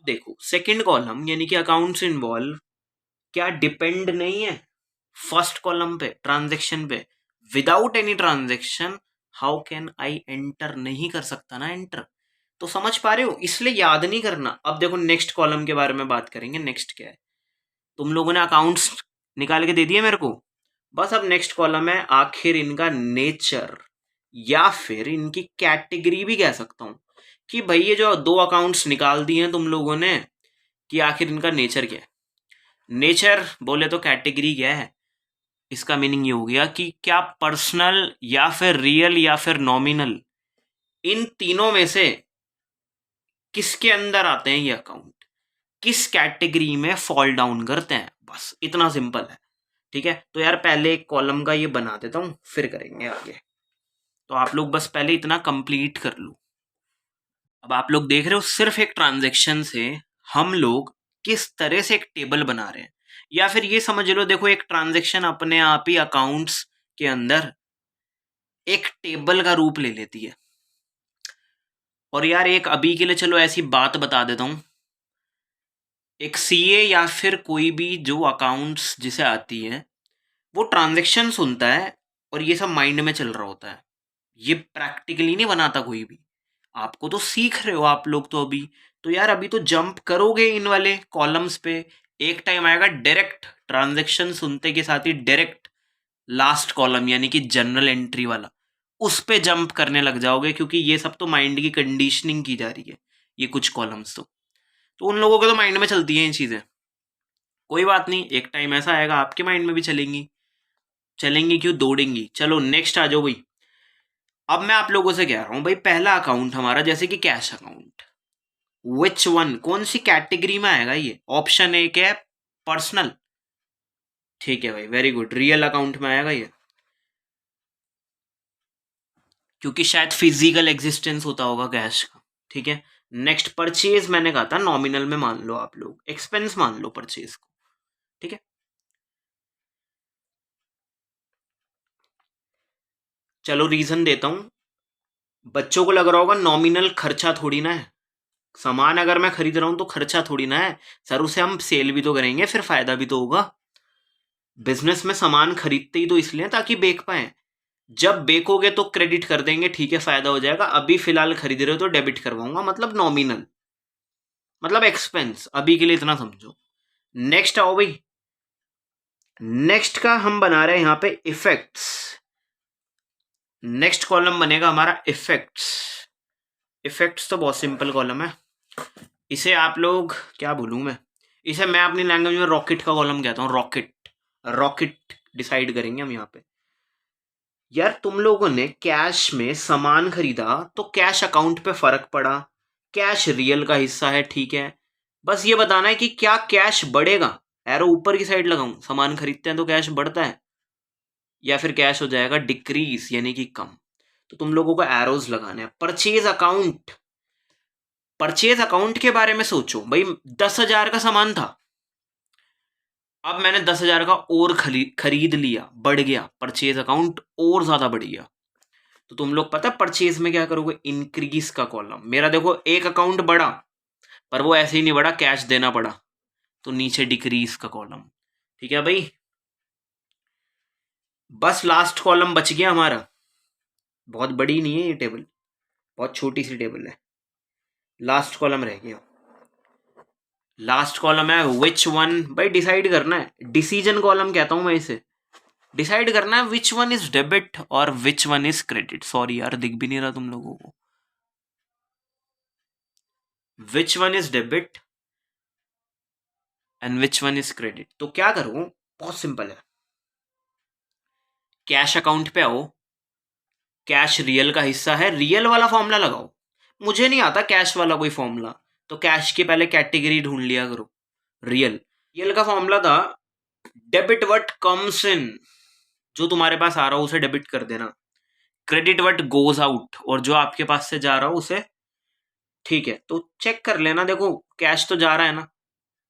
देखो second column यानी कि अकाउंट्स इन्वॉल्व क्या डिपेंड नहीं है फर्स्ट कॉलम पे ट्रांजैक्शन पे। Without any transaction how can I enter, नहीं कर सकता ना एंटर। तो समझ पा रहे हो, इसलिए याद नहीं करना। अब देखो नेक्स्ट कॉलम के बारे में बात करेंगे। नेक्स्ट क्या है, तुम लोगों ने अकाउंट्स निकाल के दे दिए मेरे को। बस अब नेक्स्ट कॉलम है आखिर इनका नेचर या फिर इनकी कैटेगरी भी कह सकता हूं कि भाई ये जो दो अकाउंट्स निकाल दिए हैं तुम लोगों ने, कि आखिर इनका नेचर क्या है। नेचर बोले तो कैटेगरी क्या है, इसका मीनिंग ये हो गया कि क्या पर्सनल या फिर रियल या फिर नॉमिनल, इन तीनों में से किसके अंदर आते हैं ये अकाउंट, किस कैटेगरी में फॉल डाउन करते हैं। बस इतना सिंपल है। ठीक है, तो यार पहले एक कॉलम का ये बना देता हूं फिर करेंगे आगे। तो आप लोग बस पहले इतना कंप्लीट कर लो। अब आप लोग देख रहे हो सिर्फ एक ट्रांजैक्शन से हम लोग किस तरह से एक टेबल बना रहे हैं, या फिर ये समझ लो देखो एक ट्रांजैक्शन अपने आप ही अकाउंट्स के अंदर एक टेबल का रूप ले लेती है। और यार एक अभी के लिए चलो ऐसी बात बता देता हूं, एक सीए या फिर कोई भी जो अकाउंट्स जिसे आती है वो ट्रांजैक्शन सुनता है और ये सब माइंड में चल रहा होता है। ये प्रैक्टिकली नहीं बनाता कोई भी। आपको तो सीख रहे हो आप लोग तो अभी, तो यार अभी तो जंप करोगे इन वाले कॉलम्स पे। एक टाइम आएगा डायरेक्ट ट्रांजैक्शन सुनते के साथ ही डायरेक्ट लास्ट कॉलम यानी कि जनरल एंट्री वाला, उस पे जंप करने लग जाओगे, क्योंकि ये सब तो माइंड की कंडीशनिंग की जा रही है। ये कुछ कॉलम्स तो उन लोगों के तो माइंड में चलती हैं ये चीज़ें। कोई बात नहीं, एक टाइम ऐसा आएगा आपके माइंड में भी चलेंगी। चलेंगी क्यों, दौड़ेंगी। चलो नेक्स्ट आ जाओ भाई। अब मैं आप लोगों से कह रहा हूं भाई, पहला अकाउंट हमारा जैसे कि कैश अकाउंट, विच वन, कौन सी कैटेगरी में आएगा ये। ऑप्शन ए क्या है, पर्सनल। ठीक है भाई, वेरी गुड, रियल अकाउंट में आएगा ये, क्योंकि शायद फिजिकल एग्जिस्टेंस होता होगा कैश का। ठीक है, नेक्स्ट परचेज मैंने कहा था नॉमिनल में मान लो, आप लोग एक्सपेंस मान लो परचेज को। ठीक है, चलो रीजन देता हूं। बच्चों को लग रहा होगा नॉमिनल खर्चा थोड़ी ना है, सामान अगर मैं खरीद रहा हूं तो खर्चा थोड़ी ना है सर, उसे हम सेल भी तो करेंगे फिर फायदा भी तो होगा। बिजनेस में सामान खरीदते ही तो इसलिए ताकि बेच पाए। जब बेचोगे तो क्रेडिट कर देंगे, ठीक है फायदा हो जाएगा। अभी फिलहाल खरीद रहे हो तो डेबिट करवाऊंगा, मतलब नॉमिनल, मतलब एक्सपेंस। अभी के लिए इतना समझो। नेक्स्ट आओ भाई, नेक्स्ट का हम बना रहे हैं यहां पे इफेक्ट्स। नेक्स्ट कॉलम बनेगा हमारा इफेक्ट्स। इफेक्ट्स तो बहुत सिंपल कॉलम है, इसे आप लोग क्या बोलूं इसे मैं अपनी लैंग्वेज में रॉकेट का कॉलम कहता हूं। रॉकेट, रॉकेट डिसाइड करेंगे हम यहाँ पे। यार तुम लोगों ने कैश में सामान खरीदा तो कैश अकाउंट पे फर्क पड़ा, कैश रियल का हिस्सा है, ठीक है। बस ये बताना है कि क्या कैश बढ़ेगा, एरो ऊपर की साइड लगाऊं, सामान खरीदते हैं तो कैश बढ़ता है, या फिर कैश हो जाएगा डिक्रीज यानी कि कम। तो तुम लोगों को एरोज लगाने हैं। परचेज अकाउंट, परचेज अकाउंट के बारे में सोचो भाई, 10,000 का सामान था, अब मैंने 10,000 का और खरीद लिया, बढ़ गया परचेज अकाउंट, और ज्यादा बढ़ गया। तो तुम लोग पता परचेज में क्या करोगे, इंक्रीज का कॉलम। मेरा देखो एक अकाउंट बढ़ा पर वो ऐसे ही नहीं बढ़ा, कैश देना पड़ा, तो नीचे डिक्रीज का कॉलम। ठीक है भाई, बस लास्ट कॉलम बच गया हमारा। बहुत बड़ी नहीं है ये टेबल, बहुत छोटी सी टेबल है। लास्ट कॉलम रह गया, लास्ट कॉलम है विच वन। भाई डिसाइड करना है, डिसीजन कॉलम कहता हूं मैं इसे। डिसाइड करना है विच वन इज डेबिट और which one is credit. Sorry यार दिख भी नहीं रहा तुम लोगों को। Which one is debit and which one is credit. तो क्या करूं, बहुत सिंपल है। कैश अकाउंट पे आओ, कैश रियल का हिस्सा है, रियल वाला फॉर्मूला लगाओ। मुझे नहीं आता कैश वाला कोई फॉर्मूला, तो कैश की पहले कैटेगरी ढूंढ लिया करो। रियल, रियल का फॉर्मूला था डेबिट व्हाट कम्स इन, जो तुम्हारे पास आ रहा हो उसे डेबिट कर देना। क्रेडिट व्हाट गोज आउट, और जो आपके पास से जा रहा हो उसे। ठीक है, तो चेक कर लेना, देखो कैश तो जा रहा है ना,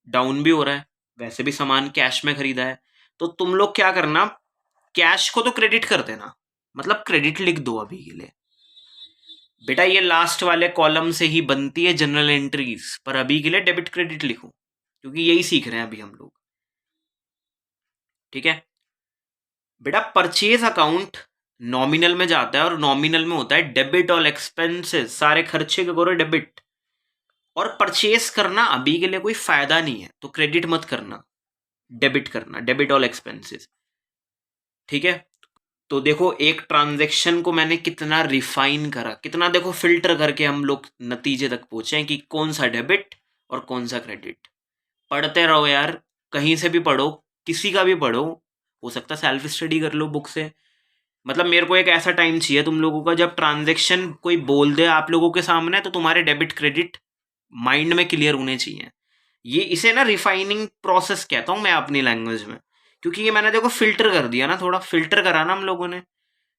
डाउन भी हो रहा है, वैसे भी सामान कैश में खरीदा है। तो तुम लोग क्या करना, कैश को तो क्रेडिट कर देना, मतलब क्रेडिट लिख दो अभी के लिए। बेटा ये लास्ट वाले कॉलम से ही बनती है जनरल एंट्रीज, पर अभी के लिए डेबिट क्रेडिट लिखो क्योंकि यही सीख रहे हैं अभी हम लोग। ठीक है बेटा, परचेज अकाउंट नॉमिनल में जाता है और नॉमिनल में होता है डेबिट ऑल एक्सपेंसेस, सारे खर्चे के करो डेबिट। और परचेस करना अभी के लिए कोई फायदा नहीं है तो क्रेडिट मत करना, डेबिट करना, डेबिट ऑल एक्सपेंसेस। ठीक है, तो देखो एक ट्रांजैक्शन को मैंने कितना रिफाइन करा, कितना देखो फिल्टर करके हम लोग नतीजे तक पहुंचे हैं कि कौन सा डेबिट और कौन सा क्रेडिट। पढ़ते रहो यार, कहीं से भी पढ़ो, किसी का भी पढ़ो, हो सकता है सेल्फ स्टडी कर लो बुक से। मतलब मेरे को एक ऐसा टाइम चाहिए तुम लोगों का जब ट्रांजैक्शन कोई बोल दे आप लोगों के सामने तो तुम्हारे डेबिट क्रेडिट माइंड में क्लियर होने चाहिए। ये इसे ना रिफाइनिंग प्रोसेस कहता हूँ मैं अपनी लैंग्वेज में, क्योंकि ये मैंने देखो फिल्टर कर दिया ना, थोड़ा फिल्टर करा ना हम लोगों ने।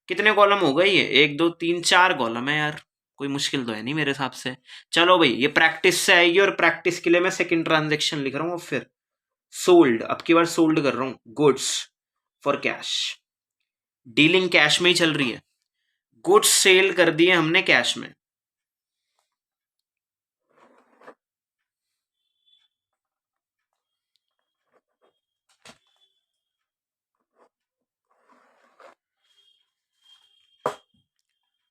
कितने कॉलम हो गए ये, 1 2 3 4 कॉलम है यार, कोई मुश्किल तो है नहीं मेरे हिसाब से। चलो भाई ये प्रैक्टिस से आएगी और प्रैक्टिस के लिए मैं सेकंड ट्रांजेक्शन लिख रहा हूँ। फिर सोल्ड, अब की बार सोल्ड कर रहा हूँ goods for cash, dealing cash में ही चल रही है। गुड्स सेल कर दिए हमने कैश में।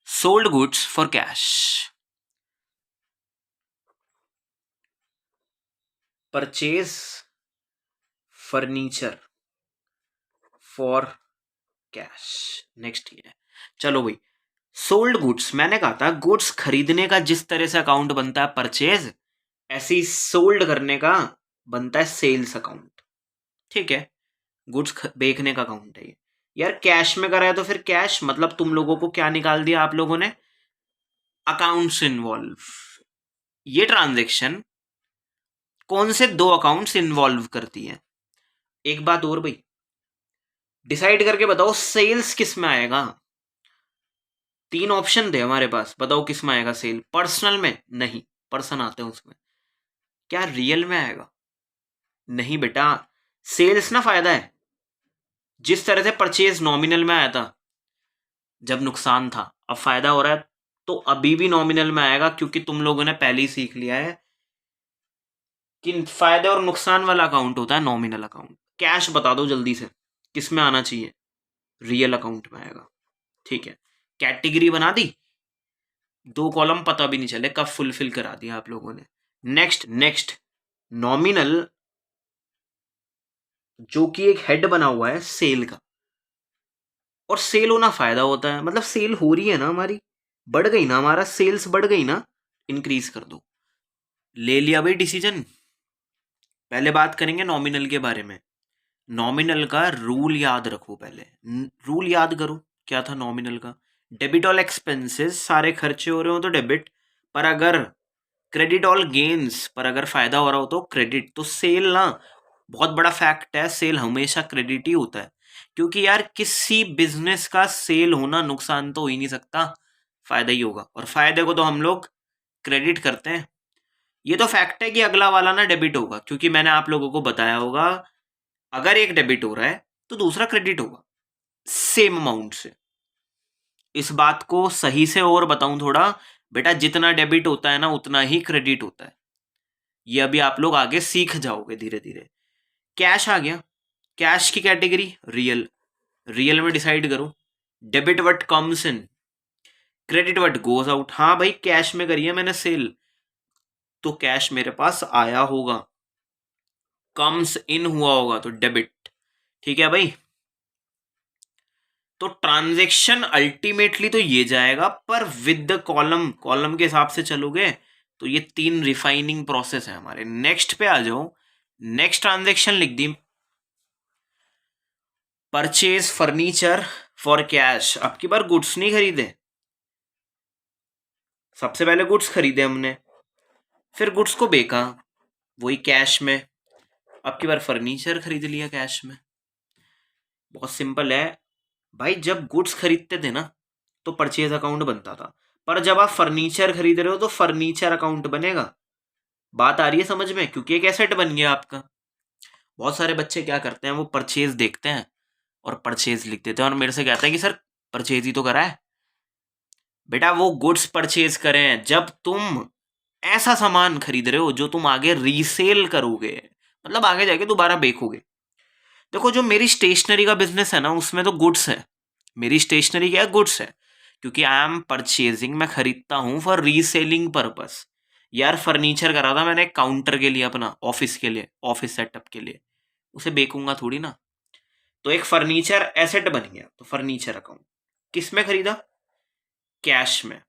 Sold goods for cash, purchase furniture for cash. Next ये है, चलो भाई सोल्ड गुड्स, मैंने कहा था गुड्स खरीदने का जिस तरह से अकाउंट बनता है परचेज, ऐसे ही सोल्ड करने का बनता है सेल्स अकाउंट। ठीक है, गुड्स बेचने का अकाउंट है ये। यार कैश में करा है तो फिर कैश, मतलब तुम लोगों को क्या निकाल दिया आप लोगों ने, अकाउंट्स इन्वॉल्व। ये ट्रांजेक्शन कौन से 2 अकाउंट्स इन्वॉल्व करती है। एक बात और भाई, डिसाइड करके बताओ सेल्स किस में आएगा। 3 ऑप्शन थे हमारे पास, बताओ किस में आएगा सेल। पर्सनल में नहीं, पर्सन आते हैं उसमें। क्या रियल में आएगा, नहीं बेटा। सेल्स ना फायदा है, जिस तरह से परचेज नॉमिनल में आया था जब नुकसान था, अब फायदा हो रहा है तो अभी भी नॉमिनल में आएगा, क्योंकि तुम लोगों ने पहले ही सीख लिया है कि फायदे और नुकसान वाला अकाउंट होता है नॉमिनल अकाउंट। कैश बता दो जल्दी से किस में आना चाहिए, रियल अकाउंट में आएगा। ठीक है, कैटेगरी बना दी, 2 कॉलम पता भी नहीं चले कब फुलफिल करा दिया आप लोगों ने। नेक्स्ट नेक्स्ट, नॉमिनल जो कि एक हेड बना हुआ है सेल का, और सेल होना फायदा होता है, मतलब सेल हो रही है ना हमारी, बढ़ गई ना, हमारा सेल्स बढ़ गई ना, इंक्रीज कर दो। ले लिया भाई डिसीजन। पहले बात करेंगे नॉमिनल के बारे में। नॉमिनल का रूल याद रखो, पहले रूल याद करो क्या था नॉमिनल का। डेबिट ऑल एक्सपेंसेस, सारे खर्चे हो रहे हो तो डेबिट, पर अगर क्रेडिट ऑल गेन्स, पर अगर फायदा हो रहा हो तो क्रेडिट। तो सेल ना बहुत बड़ा फैक्ट है, सेल हमेशा क्रेडिट ही होता है, क्योंकि यार किसी बिजनेस का सेल होना नुकसान तो हो ही नहीं सकता, फायदा ही होगा, और फायदे को तो हम लोग क्रेडिट करते हैं। ये तो फैक्ट है कि अगला वाला ना डेबिट होगा, क्योंकि मैंने आप लोगों को बताया होगा अगर एक डेबिट हो रहा है तो दूसरा क्रेडिट होगा सेम अमाउंट से। इस बात को सही से और बताऊं थोड़ा, बेटा जितना डेबिट होता है ना उतना ही क्रेडिट होता है, ये अभी आप लोग आगे सीख जाओगे धीरे धीरे। कैश आ गया, कैश की कैटेगरी रियल, रियल में डिसाइड करो, debit what comes in, credit what goes out. हाँ भाई कैश में करी है मैंने सेल, तो कैश मेरे पास आया होगा, कम्स इन हुआ होगा तो डेबिट। ठीक है भाई, तो ट्रांजैक्शन अल्टीमेटली तो ये जाएगा, पर विद द कॉलम, कॉलम के हिसाब से चलोगे तो ये 3 रिफाइनिंग प्रोसेस है हमारे। नेक्स्ट पे आ जाओ, नेक्स्ट ट्रांजैक्शन लिख दी, परचेज फर्नीचर फॉर कैश। अब की बार गुड्स नहीं खरीदे, सबसे पहले गुड्स खरीदे हमने, फिर गुड्स को बेचा वही कैश में, अब की बार फर्नीचर खरीद लिया कैश में। बहुत सिंपल है भाई, जब गुड्स खरीदते थे ना तो परचेज अकाउंट बनता था, पर जब आप फर्नीचर खरीद रहे हो तो फर्नीचर अकाउंट बनेगा। बात आ रही है समझ में, क्योंकि एक एसेट बन गया आपका। बहुत सारे बच्चे क्या करते हैं, वो परचेज देखते हैं और परचेज लिख देते हैं और मेरे से कहते हैं कि सर परचेज ही तो करा है। बेटा वो गुड्स परचेज करें जब तुम ऐसा सामान खरीद रहे हो जो तुम आगे रीसेल करोगे, मतलब आगे जाके दोबारा बेचोगे। देखो जो मेरी स्टेशनरी का बिजनेस है ना, उसमें तो गुड्स है। मेरी स्टेशनरी क्या है? गुड्स है। क्योंकि आई एम परचेजिंग, मैं खरीदता हूं फॉर रीसेलिंग पर्पस। यार फर्नीचर करा था मैंने एक काउंटर के लिए, अपना ऑफिस के लिए, ऑफिस सेटअप के लिए, उसे बेचूंगा थोड़ी ना। तो एक फर्नीचर एसेट बन गया, तो फर्नीचर अकाउंट किस में खरीदा? कैश में।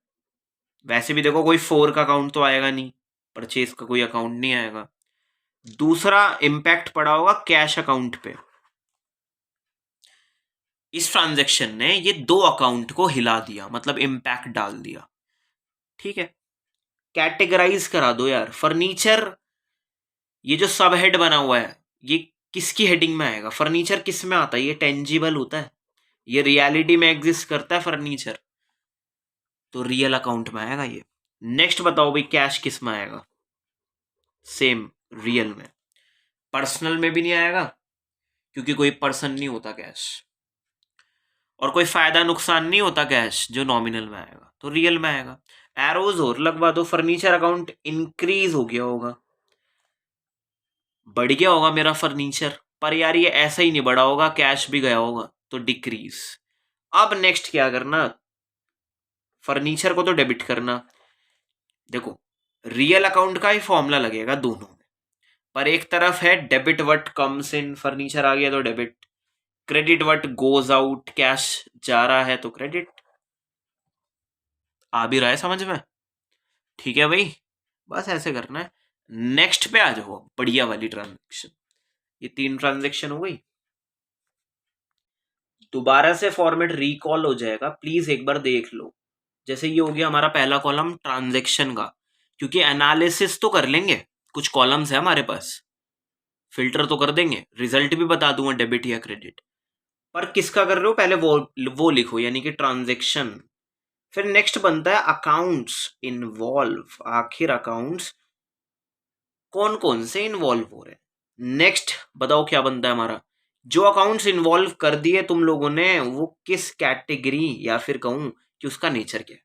वैसे भी देखो कोई फोर का अकाउंट तो आएगा नहीं, परचेज का कोई अकाउंट नहीं आएगा। दूसरा इम्पैक्ट पड़ा होगा कैश अकाउंट पे। इस ट्रांजैक्शन ने ये दो अकाउंट को हिला दिया, मतलब इम्पैक्ट डाल दिया। ठीक है, कैटेगराइज करा दो यार। फर्नीचर, ये जो सब हेड बना हुआ है, ये किसकी हेडिंग में आएगा? फर्नीचर किस में आता है? ये टेंजिबल होता है, ये रियलिटी में एग्जिस्ट करता है फर्नीचर, तो रियल अकाउंट में आएगा ये। नेक्स्ट बताओ भाई, कैश किस में आएगा? सेम, रियल में। पर्सनल में भी नहीं आएगा, क्योंकि कोई पर्सन नहीं होता कैश, और कोई फायदा नुकसान नहीं होता कैश जो नॉमिनल में आएगा, तो रियल में आएगा। एरोज और लगवा दो, फर्नीचर अकाउंट इंक्रीज हो गया होगा, बढ़ गया होगा मेरा फर्नीचर, पर यार ये ऐसा ही नहीं बढ़ा होगा, कैश भी गया होगा, तो डिक्रीज। अब नेक्स्ट क्या करना? फर्नीचर को तो डेबिट करना। देखो रियल अकाउंट का ही फॉर्मूला लगेगा दोनों में, पर एक तरफ है debit what comes in, furniture आ गया तो debit, credit what goes out, cash जा रहा है तो क्रेडिट। आ भी रहा है समझ में? ठीक है भाई, बस ऐसे करना है। नेक्स्ट पे आ जाओ, बढ़िया वाली ट्रांजेक्शन। ये 3 ट्रांजेक्शन हो गई। दोबारा से फॉर्मेट रिकॉल हो जाएगा, प्लीज एक बार देख लो। जैसे ये हो गया हमारा पहला कॉलम ट्रांजैक्शन का, क्योंकि एनालिसिस तो कर लेंगे, कुछ कॉलम्स है हमारे पास, फिल्टर तो कर देंगे, रिजल्ट भी बता दूंगा डेबिट या क्रेडिट। पर किसका कर रहे हो पहले वो लिखो, यानी कि ट्रांजैक्शन। फिर नेक्स्ट बनता है अकाउंट्स इन्वॉल्व। आखिर अकाउंट्स कौन कौन से इन्वॉल्व हो रहे हैं? नेक्स्ट बताओ क्या बनता है हमारा? जो अकाउंट्स इन्वॉल्व कर दिए तुम लोगों ने, वो किस कैटेगरी, या फिर कहूं कि उसका नेचर क्या है।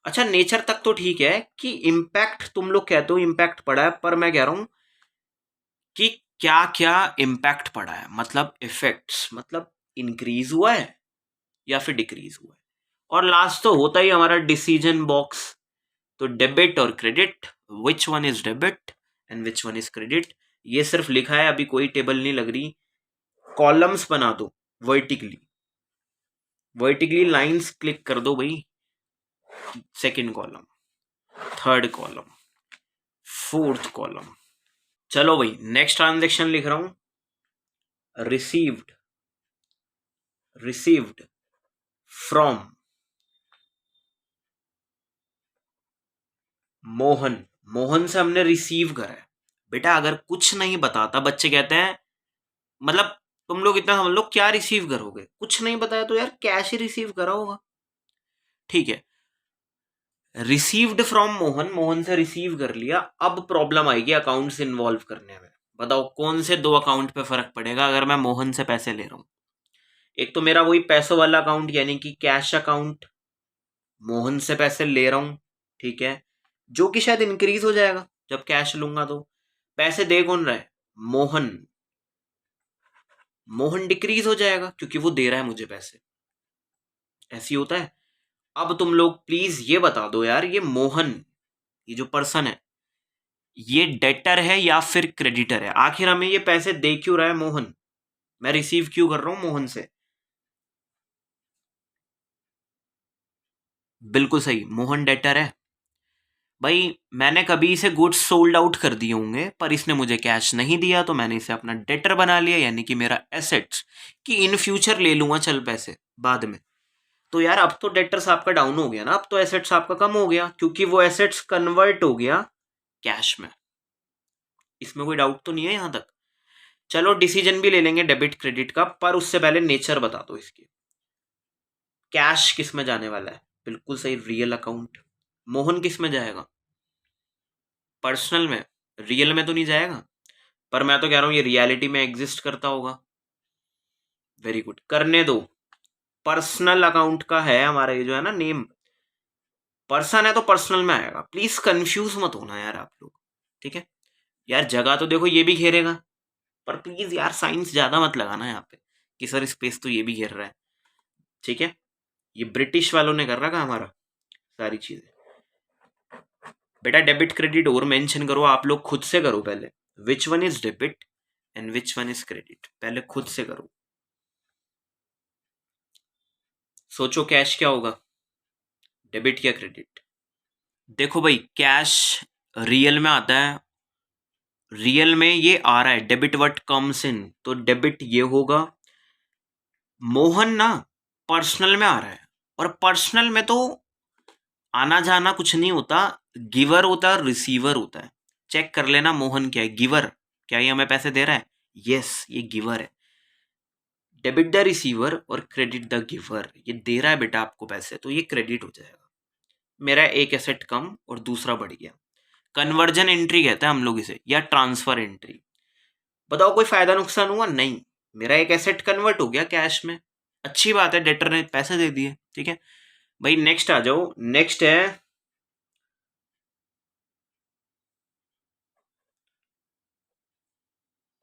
अच्छा नेचर तक तो ठीक है, कि इम्पैक्ट तुम लोग कहते हो इम्पैक्ट पड़ा है, पर मैं कह रहा हूं कि क्या क्या इम्पैक्ट पड़ा है, मतलब इफेक्ट्स, मतलब इंक्रीज हुआ है या फिर डिक्रीज हुआ है। और लास्ट तो होता ही हमारा डिसीजन बॉक्स। तो डेबिट और credit, which one is debit and which one is credit, ये सिर्फ लिखा है, अभी कोई टेबल नहीं लग रही। कॉलम्स बना दो वर्टिकली, वर्टिकली लाइंस क्लिक कर दो भाई। Second column, third column, fourth column. चलो भाई नेक्स्ट ट्रांजेक्शन लिख रहा हूं। Received, received from Mohan, Mohan से हमने रिसीव करा है। बेटा अगर कुछ नहीं बताता, बच्चे कहते हैं, मतलब तुम लोग इतना समझ लो, क्या रिसीव करोगे? कुछ नहीं बताया तो यार कैश ही रिसीव करा होगा। ठीक है, रिसीव्ड फ्रॉम मोहन, मोहन से रिसीव कर लिया। अब प्रॉब्लम आएगी अकाउंट्स इन्वॉल्व करने में। बताओ कौन से दो अकाउंट पे फर्क पड़ेगा अगर मैं मोहन से पैसे ले रहा हूं? एक तो मेरा वही पैसों वाला अकाउंट, यानी कि कैश अकाउंट, मोहन से पैसे ले रहा हूं, ठीक है, जो कि शायद इंक्रीज हो जाएगा जब कैश लूंगा। तो पैसे दे कौन रहा है? मोहन। मोहन डिक्रीज हो जाएगा क्योंकि वो दे रहा है मुझे पैसे, ऐसी होता है। अब तुम लोग प्लीज ये बता दो यार, ये मोहन, ये जो पर्सन है, ये डेटर है या फिर क्रेडिटर है? आखिर हमें ये पैसे दे क्यों रहा है मोहन? मैं रिसीव क्यों कर रहा हूं मोहन से? बिल्कुल सही, मोहन डेटर है। भाई मैंने कभी इसे गुड्स सोल्ड आउट कर दिए होंगे, पर इसने मुझे कैश नहीं दिया, तो मैंने इसे अपना डेटर बना लिया, यानी कि मेरा एसेट्स, कि इन फ्यूचर ले लूंगा चल पैसे बाद में। तो यार अब तो डेटर्स आपका डाउन हो गया ना, अब तो एसेट्स आपका कम हो गया, क्योंकि वो एसेट्स कन्वर्ट हो गया कैश में। इसमें कोई डाउट तो नहीं है यहां तक? चलो डिसीजन भी ले लेंगे डेबिट क्रेडिट का, पर उससे पहले नेचर बता दो इसकी। कैश किस में जाने वाला है? बिल्कुल सही, रियल अकाउंट। मोहन किस में जाएगा? पर्सनल में। रियल में तो नहीं जाएगा, पर मैं तो कह रहा हूं ये रियलिटी में एग्जिस्ट करता होगा। वेरी गुड, करने दो। पर्सनल अकाउंट का है हमारा ये जो है ना नेम, पर्सन है तो पर्सनल में आएगा। प्लीज कंफ्यूज मत होना यार आप लोग, ठीक है यार। जगह तो देखो ये भी घेरेगा, पर प्लीज यार साइंस ज्यादा मत लगाना यहाँ पे कि सर स्पेस तो ये भी घेर रहा है, ठीक है। ये ब्रिटिश वालों ने कर रखा हमारा सारी चीजें। बेटा डेबिट क्रेडिट और मेंशन करो, आप लोग खुद से करो पहले। Which one is debit and which one is credit, पहले खुद से करो। सोचो कैश क्या होगा, डेबिट या क्रेडिट। देखो भाई कैश रियल में आता है, रियल में ये आ रहा है डेबिट व्हाट कम्स इन, तो डेबिट ये होगा। मोहन ना पर्सनल में आ रहा है, और पर्सनल में तो आना जाना कुछ नहीं होता, गिवर होता है और रिसीवर होता है। चेक कर लेना मोहन क्या है, गिवर। क्या ये हमें पैसे दे रहा है? यस ये गिवर है। डेबिट द रिसीवर और क्रेडिट द गिवर, ये दे रहा है बेटा आपको पैसे, तो ये क्रेडिट हो जाएगा। मेरा एक एसेट कम और दूसरा बढ़ गया। कन्वर्जन एंट्री कहते हैं हम लोग इसे, या ट्रांसफर एंट्री। बताओ कोई फायदा नुकसान हुआ? नहीं, मेरा एक एसेट कन्वर्ट हो गया कैश में, अच्छी बात है, डेटर ने पैसे दे दिए, ठीक है भाई। नेक्स्ट आ जाओ, नेक्स्ट है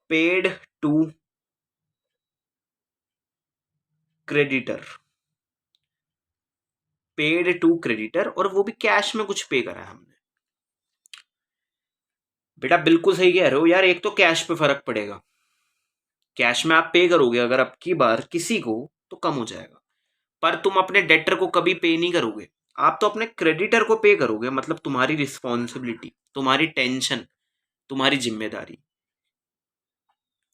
paid to creditor. Paid to creditor, और वो भी कैश में कुछ पे करा है हमने। बेटा बिल्कुल सही कह रहे हो यार, एक तो कैश पे फर्क पड़ेगा, कैश में आप पे करोगे अगर अब की बार किसी को तो कम हो जाएगा, पर तुम अपने डेटर को कभी पे नहीं करोगे, आप तो अपने क्रेडिटर को पे करोगे। मतलब तुम्हारी रिस्पॉन्सिबिलिटी, तुम्हारी टेंशन, तुम्हारी जिम्मेदारी,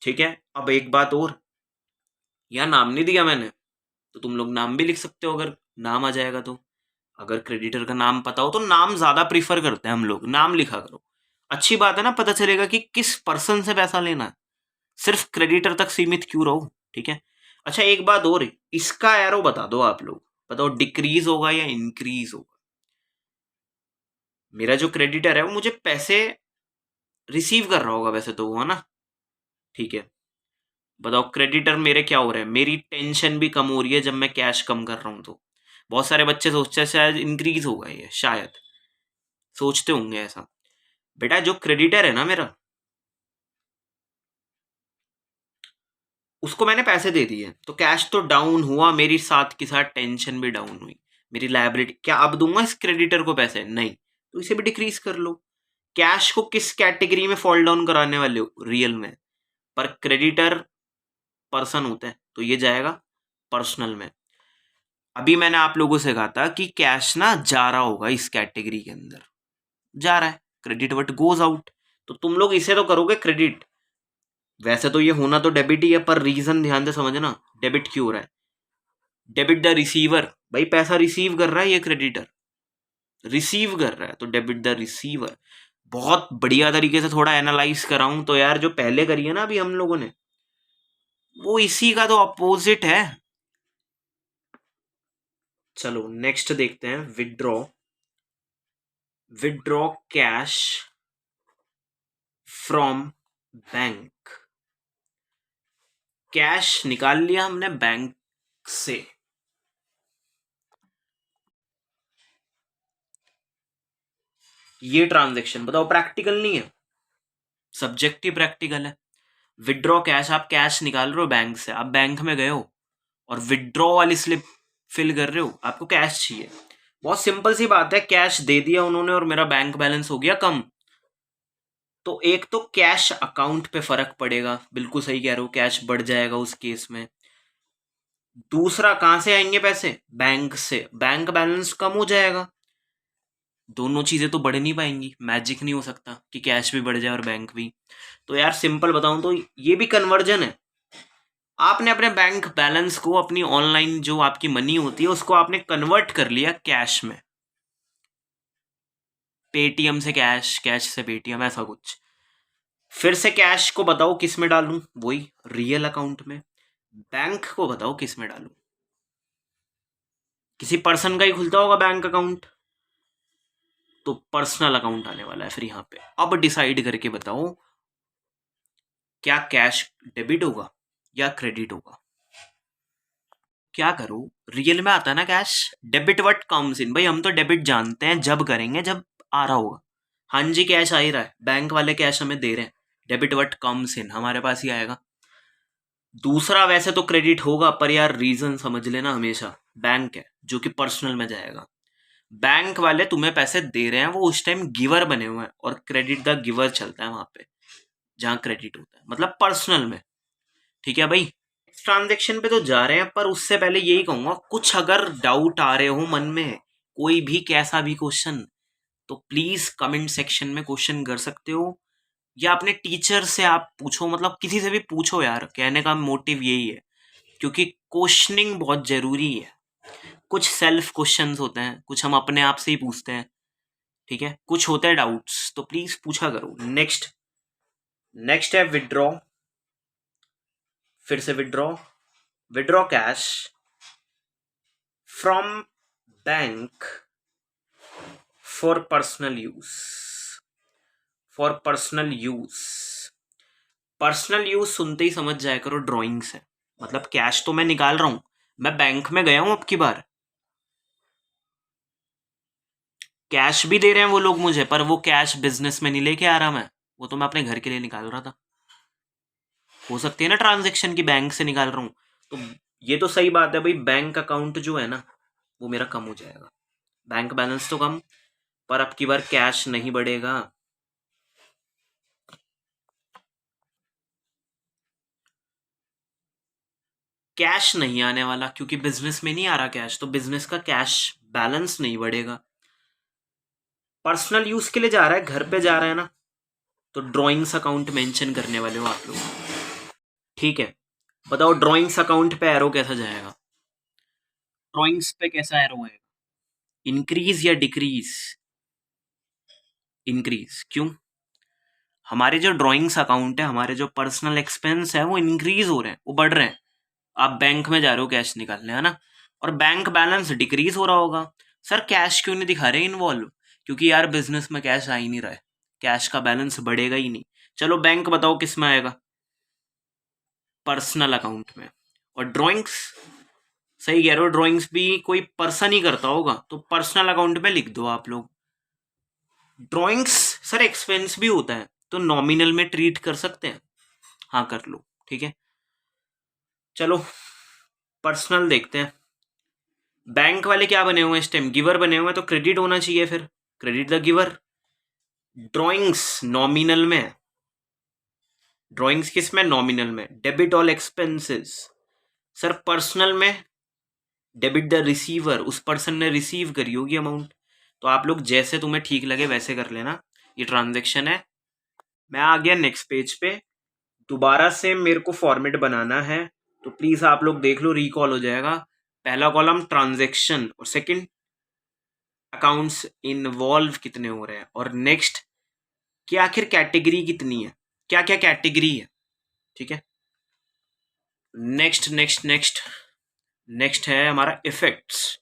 ठीक है। अब एक बात और, यहाँ नाम नहीं दिया मैंने, तो तुम लोग नाम भी लिख सकते हो अगर नाम आ जाएगा तो। अगर क्रेडिटर का नाम पता हो तो नाम ज्यादा प्रीफर करते हैं हम लोग, नाम लिखा करो। अच्छी बात है ना, पता चलेगा कि किस पर्सन से पैसा लेना है, सिर्फ क्रेडिटर तक सीमित क्यों रहो, ठीक है। अच्छा एक बात और है, इसका एरो बता दो आप लोग, बताओ डिक्रीज होगा या इंक्रीज होगा। मेरा जो क्रेडिटर है वो मुझे पैसे रिसीव कर रहा होगा वैसे तो वो, है ना, ठीक है। बताओ क्रेडिटर मेरे क्या हो रहे हैं, मेरी टेंशन भी कम हो रही है जब मैं कैश कम कर रहा हूं तो। बहुत सारे बच्चे सोचते हैं शायद इंक्रीज होगा, ये शायद सोचते होंगे ऐसा। बेटा जो क्रेडिटर है ना मेरा, उसको मैंने पैसे दे दिए, तो कैश तो डाउन हुआ, मेरी साथ के साथ टेंशन भी डाउन हुई, मेरी लायबिलिटी। क्या अब दूंगा इस क्रेडिटर को पैसे? नहीं, तो इसे भी डिक्रीज कर लो। कैश को किस कैटेगरी में फॉल डाउन कराने वाले हो? रियल में। पर क्रेडिटर पर्सन होता है तो ये जाएगा पर्सनल में। अभी मैंने आप लोगों से कहा था कि कैश ना जा रहा होगा इस कैटेगरी के अंदर, जा रहा है, क्रेडिट वट गोज आउट, तो तुम लोग इसे तो करोगे क्रेडिट। वैसे तो ये होना तो डेबिट ही है, पर रीजन ध्यान से समझना, डेबिट क्यों हो रहा है। डेबिट द रिसीवर, भाई पैसा रिसीव कर रहा है ये क्रेडिटर, रिसीव कर रहा है, तो डेबिट द रिसीवर। बहुत बढ़िया तरीके से थोड़ा एनालाइज कराऊं तो यार, जो पहले करी है ना अभी हम लोगों ने, वो इसी का तो अपोजिट है। चलो नेक्स्ट देखते हैं, withdraw. Withdraw cash from bank. Cash निकाल लिया हमने बैंक से, ये ट्रांजैक्शन बताओ प्रैक्टिकल नहीं है, सब्जेक्टिव प्रैक्टिकल है। विदड्रॉ कैश, आप कैश निकाल रहे हो बैंक से, आप बैंक में गए हो और विदड्रॉ वाली स्लिप फिल कर रहे हो, आपको कैश चाहिए। बहुत सिंपल सी बात है, कैश दे दिया उन्होंने और मेरा बैंक बैलेंस हो गया कम, तो एक तो कैश अकाउंट पे फर्क पड़ेगा, बिल्कुल सही कह रहे हो, कैश बढ़ जाएगा उस केस में। दूसरा कहां से आएंगे पैसे? बैंक से, बैंक बैलेंस कम हो जाएगा। दोनों चीजें तो बढ़ नहीं पाएंगी, मैजिक नहीं हो सकता कि कैश भी बढ़ जाए और बैंक भी। तो यार सिंपल बताऊं तो ये भी कन्वर्जन है। आपने अपने बैंक बैलेंस को, अपनी ऑनलाइन जो आपकी मनी होती है उसको आपने कन्वर्ट कर लिया कैश में, पेटीएम से कैश, कैश से पेटीएम, ऐसा कुछ। फिर से कैश को बताओ किस में डालूं, वही रियल अकाउंट में। बैंक को बताओ किस में डालूं, किसी पर्सन का ही खुलता होगा बैंक अकाउंट, तो पर्सनल अकाउंट आने वाला है फिर यहाँ पे। अब डिसाइड करके बताओ क्या कैश डेबिट होगा या क्रेडिट होगा। क्या करो, रियल में आता है ना कैश। डेबिट व्हाट कम्स इन, भाई हम तो डेबिट जानते हैं जब करेंगे जब आ रहा होगा। हाँ जी कैश आ ही रहा है, बैंक वाले कैश हमें दे रहे हैं, डेबिट व्हाट कम्स इन हमारे पास ही आएगा। दूसरा वैसे तो क्रेडिट होगा, पर यार रीजन समझ लेना हमेशा, बैंक है जो कि पर्सनल में जाएगा। बैंक वाले तुम्हें पैसे दे रहे हैं, वो उस टाइम गिवर बने हुए हैं और क्रेडिट द गिवर चलता है वहां पे जहां क्रेडिट होता है, मतलब पर्सनल में। ठीक है भाई, ट्रांजेक्शन पे तो जा रहे हैं, पर उससे पहले यही कहूंगा, कुछ अगर डाउट आ रहे हो मन में, कोई भी कैसा भी क्वेश्चन, तो प्लीज कमेंट सेक्शन में क्वेश्चन कर सकते हो, या अपने टीचर से आप पूछो, मतलब किसी से भी पूछो यार, कहने का मोटिव यही है, क्योंकि क्वेश्चनिंग बहुत जरूरी है। कुछ सेल्फ क्वेश्चंस होते हैं, कुछ हम अपने आप से ही पूछते हैं, ठीक है, कुछ होते हैं डाउट्स, तो प्लीज पूछा करो। नेक्स्ट नेक्स्ट है विड्रॉ। फिर से withdraw, withdraw cash from bank for personal use, for personal use. Personal use सुनते ही समझ जाया करो ड्राइंग्स है, मतलब कैश तो मैं निकाल रहा हूं, मैं बैंक में गया हूं अब की बार, कैश भी दे रहे हैं वो लोग मुझे, पर वो कैश बिजनेस में नहीं लेके आ रहा मैं, वो तो मैं अपने घर के लिए निकाल रहा था। हो सकती है ना ट्रांजेक्शन की बैंक से निकाल रहा हूं, तो ये तो सही बात है भाई, बैंक अकाउंट जो है ना वो मेरा कम हो जाएगा, बैंक बैलेंस तो कम, पर अब की बार कैश नहीं बढ़ेगा। कैश नहीं आने वाला, क्योंकि बिजनेस में नहीं आ रहा कैश, तो बिजनेस का कैश बैलेंस नहीं बढ़ेगा। पर्सनल यूज के लिए जा रहा है, घर पे जा रहा है ना, तो ड्राइंग्स अकाउंट मेंशन करने वाले हो आप लोग। ठीक है, बताओ ड्राइंग्स अकाउंट पे एरो कैसा जाएगा, ड्राइंग्स पे कैसा एरो आएगा, इंक्रीज या डिक्रीज? इंक्रीज। क्यों? हमारे जो ड्राइंग्स अकाउंट है, हमारे जो पर्सनल एक्सपेंस है, वो इंक्रीज हो रहे हैं, वो बढ़ रहे हैं। आप बैंक में जा रहे हो कैश निकालने, है ना, और बैंक बैलेंस डिक्रीज हो रहा होगा। सर कैश क्यों नहीं दिखा रहे इन्वॉल्व? क्योंकि यार बिजनेस में कैश आ ही नहीं रहा है, कैश का बैलेंस बढ़ेगा ही नहीं। चलो बैंक बताओ किस में आएगा, पर्सनल अकाउंट में। और ड्राइंग्स, सही कह रहे हो, ड्राइंग्स भी कोई पर्सन ही करता होगा, तो पर्सनल अकाउंट में लिख दो आप लोग। ड्राइंग्स सर एक्सपेंस भी होता है, तो नॉमिनल में ट्रीट कर सकते हैं, हाँ कर लो, ठीक है। चलो पर्सनल देखते हैं, बैंक वाले क्या बने हुए हैं इस टाइम, गिवर बने हुए हैं, तो क्रेडिट होना चाहिए, फिर credit the giver. Drawings nominal में है, ड्राइंग्स किस में, नॉमिनल में, debit all expenses. Sir personal में डेबिट द रिसीवर, उस पर्सन ने रिसीव करी होगी अमाउंट, तो आप लोग जैसे तुम्हें ठीक लगे वैसे कर लेना, ये ट्रांजेक्शन है। मैं आ गया नेक्स्ट पेज पे, दोबारा से मेरे को फॉर्मेट बनाना है, तो प्लीज आप लोग देख लो, रिकॉल हो जाएगा। पहला कॉलम ट्रांजेक्शन, और सेकंड अकाउंट्स इन्वॉल्व कितने हो रहे हैं, और नेक्स्ट कि आखिर कैटेगरी कितनी है, क्या क्या कैटेगरी है, ठीक है। नेक्स्ट नेक्स्ट नेक्स्ट नेक्स्ट है हमारा इफेक्ट्स,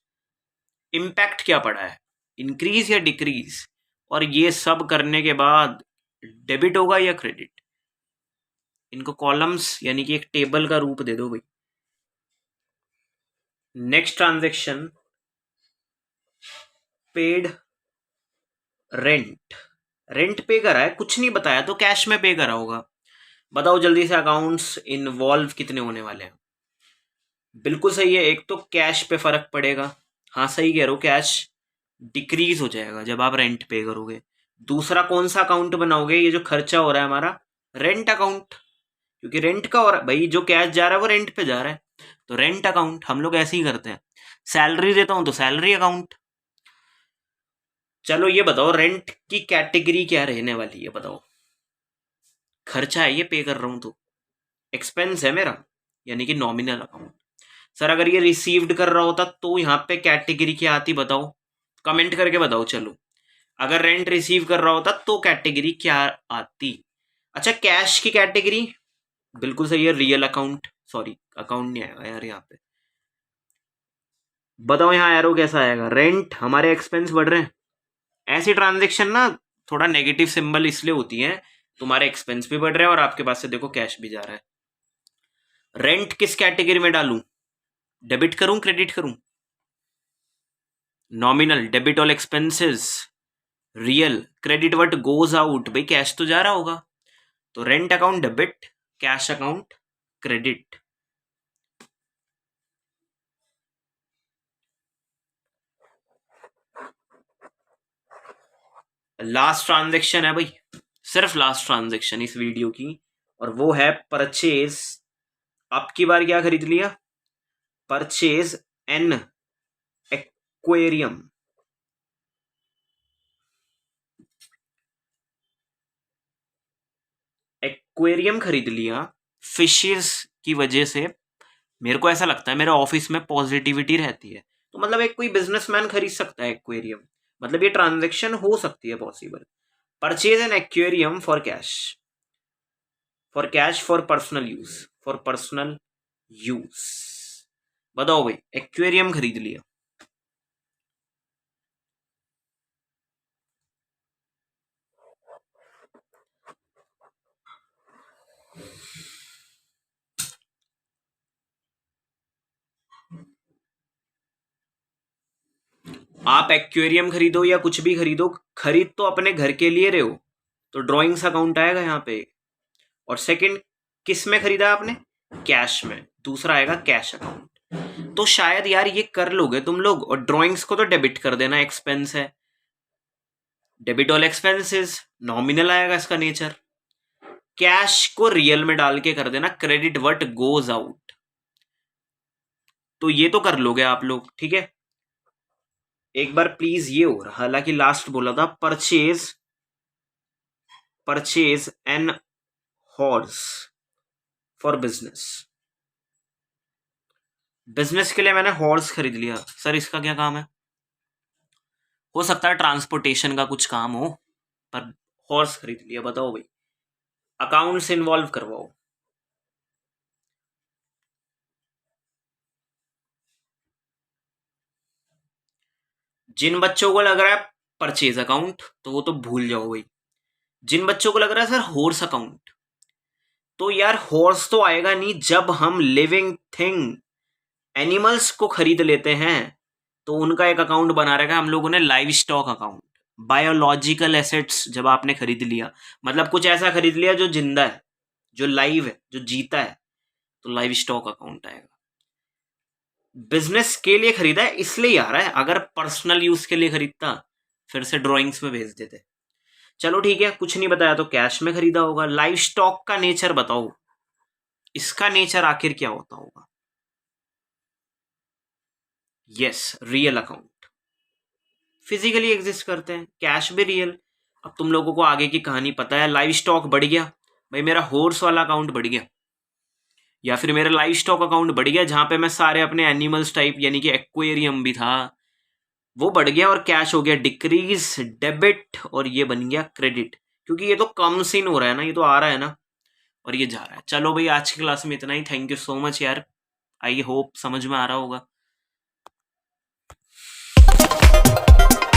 इम्पैक्ट क्या पड़ा है, इंक्रीज या डिक्रीज, और ये सब करने के बाद डेबिट होगा या क्रेडिट। इनको कॉलम्स यानी कि एक टेबल का रूप दे दो भाई। Next transaction, paid rent, rent पे करा है, कुछ नहीं बताया, तो कैश में पे करा होगा। बताओ जल्दी से अकाउंट्स इन्वॉल्व कितने होने वाले हैं। बिल्कुल सही है, एक तो कैश पे फर्क पड़ेगा, हाँ सही कह रहे हो, कैश डिक्रीज हो जाएगा जब आप रेंट पे करोगे। दूसरा कौन सा अकाउंट बनाओगे, ये जो खर्चा हो रहा है हमारा, रेंट अकाउंट, क्योंकि रेंट का हो रहा है भाई, जो कैश जा रहा है वो रेंट पे जा रहा है, तो रेंट अकाउंट हम लोग ऐसे ही करते हैं। सैलरी देता हूं तो सैलरी अकाउंट। चलो ये बताओ रेंट की कैटेगरी क्या रहने वाली है, बताओ। खर्चा है, ये पे कर रहा हूं तो एक्सपेंस है मेरा, यानी कि नॉमिनल अकाउंट। सर अगर ये रिसीव्ड कर रहा होता तो यहाँ पे कैटेगरी क्या आती, बताओ, कमेंट करके बताओ। चलो अगर रेंट रिसीव कर रहा होता तो कैटेगरी क्या आती। अच्छा कैश की कैटेगरी, बिल्कुल सही है, रियल अकाउंट, सॉरी अकाउंट नहीं आएगा यार यहाँ पे। बताओ यहाँ एरो कैसा आएगा, रेंट, हमारे एक्सपेंस बढ़ रहे हैं। ऐसी ट्रांजेक्शन ना थोड़ा नेगेटिव सिंबल इसलिए होती है, तुम्हारे एक्सपेंस भी बढ़ रहे हैं और आपके पास से देखो कैश भी जा रहा है। रेंट किस कैटेगरी में डालूं, डेबिट करूं क्रेडिट करूं? Nominal debit all expenses, real credit what goes out, भाई कैश तो जा रहा होगा, तो rent account debit, cash account credit. Last transaction है भाई, सिर्फ लास्ट ट्रांजेक्शन इस वीडियो की, और वो है परचेज। आपकी बार क्या खरीद लिया? Purchase an aquarium. एक्वेरियम खरीद लिया फिशेस की वजह से। मेरे को ऐसा लगता है मेरे ऑफिस में पॉजिटिविटी रहती है, तो मतलब एक कोई बिजनेसमैन खरीद सकता है एक्वेरियम, मतलब ये ट्रांजेक्शन हो सकती है possible. Purchase an aquarium for cash, for personal use, for personal use. बताओ भाई, एक्वेरियम खरीद लिया, आप एक्वेरियम खरीदो या कुछ भी खरीदो, खरीद तो अपने घर के लिए रहे हो, तो ड्राइंग्स अकाउंट आएगा यहाँ पे। और सेकंड, किस में खरीदा आपने? कैश में, दूसरा आएगा कैश अकाउंट। तो शायद यार ये कर लोगे तुम लोग, और ड्राइंग्स को तो डेबिट कर देना, एक्सपेंस है, डेबिट ऑल एक्सपेंसेस, नॉमिनल आएगा इसका नेचर। कैश को रियल में डाल के कर देना क्रेडिट व्हाट गोज आउट। तो ये तो कर लोगे आप लोग, ठीक है। एक बार प्लीज ये हो रहा, हालांकि लास्ट बोला था purchase an horse for business. Business के लिए मैंने हॉर्स खरीद लिया, सर इसका क्या काम है? हो सकता है ट्रांसपोर्टेशन का कुछ काम हो, पर हॉर्स खरीद लिया। बताओ भाई, अकाउंट्स इन्वॉल्व करवाओ। जिन बच्चों को लग रहा है परचेज अकाउंट, तो वो तो भूल जाओ भाई। जिन बच्चों को लग रहा है सर हॉर्स अकाउंट, तो यार हॉर्स तो आएगा नहीं। जब हम लिविंग थिंग एनिमल्स को खरीद लेते हैं, तो उनका एक अकाउंट बना रहेगा हम लोगों ने, live stock account. Biological assets जब आपने खरीद लिया, मतलब कुछ ऐसा खरीद लिया जो जिंदा है, जो लाइव है, जो जीता है, तो लाइव स्टॉक अकाउंट आएगा। बिजनेस के लिए खरीदा है इसलिए आ रहा है, अगर पर्सनल यूज के लिए खरीदता फिर से ड्राइंग्स में भेज देते। चलो ठीक है, कुछ नहीं बताया तो कैश में खरीदा होगा। लाइव स्टॉक का नेचर बताओ, इसका नेचर आखिर क्या होता होगा? Yes, real account, physically exist करते हैं, कैश भी रियल। अब तुम लोगों को आगे की कहानी पता है, लाइव स्टॉक बढ़ गया भाई, मेरा हॉर्स वाला अकाउंट बढ़ गया, या फिर मेरा लाइव स्टॉक अकाउंट बढ़ गया जहां पे मैं सारे अपने एनिमल्स टाइप यानी कि एक्वेरियम भी था, वो बढ़ गया, और कैश हो गया डिक्रीज, डेबिट, और ये बन गया क्रेडिट। क्योंकि ये तो कम सीन हो रहा है ना, ये तो आ रहा है ना, और ये जा रहा है। चलो भाई, आज की क्लास में इतना ही। थैंक यू सो मच यार, आई होप समझ में आ रहा होगा।